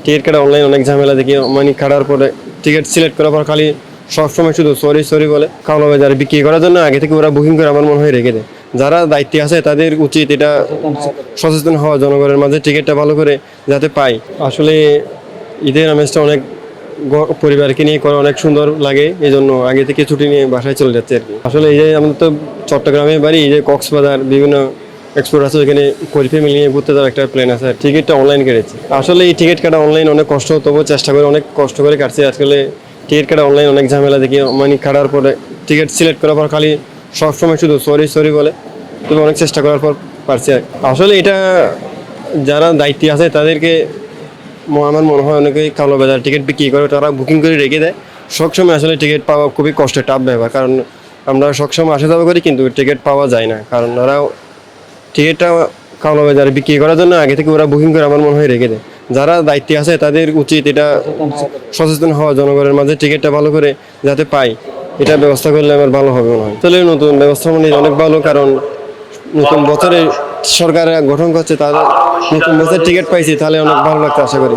Ticket কাটা online অনেক ঝামেলা দেখি, মানে কাটার পরে টিকিট সিলেক্ট করার পর খালি সবসময় শুধু সরি সরি বলে কালোবাজারে বিক্রি করার জন্য আগে থেকে ওরা বুকিং করে আমার মনে হয় রেখে দেয়। যারা দায়িত্বে আছে তাদের উচিত এটা সচেতন হওয়া জনগণের মাঝে, টিকিটটা ভালো করে যাতে পাই। আসলে ঈদের আমেজটা অনেক পরিবারকে নিয়ে করা অনেক সুন্দর লাগে, এই জন্য আগে থেকে ছুটি নিয়ে বাসায় চলে যাচ্ছে আর কি। আসলে এই যে আমাদের তো চট্টগ্রামে বাড়ি, এই যে কক্সবাজার বিভিন্ন এক্সপোর্ট আছে, ওইখানে পরিফে মিলিয়ে ঘুরতে যাওয়ার একটা প্ল্যান আছে। টিকিটটা অনলাইন কেটেছি। আসলে এই টিকিট কাটা অনলাইন অনেক কষ্ট, তবুও চেষ্টা করে অনেক কষ্ট করে কাটছি। আসলে টিকিট কাটা অনলাইন অনেক ঝামেলা দেখি, মানে কাটার পরে টিকিট সিলেক্ট করার পর খালি সবসময় শুধু সরি সরি বলে, তবে অনেক চেষ্টা করার পর পারছি। আসলে এটা যারা দায়িত্বে আছে তাদেরকে আমার মনে হয় অনেকেই কালোবাজার টিকিট বিক্রি করে, তারা বুকিং করে রেখে দেয়। সবসময় আসলে টিকিট পাওয়া খুবই কষ্টের, টাফ ব্যাপার। কারণ আমরা সবসময় আসা যাওয়া করি কিন্তু টিকিট পাওয়া যায় না, কারণ ওরা টিকিটটা কালোবাজারে বিক্রি করার জন্য আগে থেকে ওরা বুকিং করে আমার মনে হয় রেখে দেয়। যারা দায়িত্বে আছে তাদের উচিত এটা সচেতন হওয়া জনগণের মাঝে, টিকিটটা ভালো করে যাতে পাই, এটা ব্যবস্থা করলে আমার ভালো হবে মনে হয়। তাহলে নতুন ব্যবস্থা মানে অনেক ভালো, কারণ নতুন বছরে সরকার গঠন করছে, তারা নতুন বছর টিকিট পাইছি, তাহলে অনেক ভালো লাগতে আশা করি।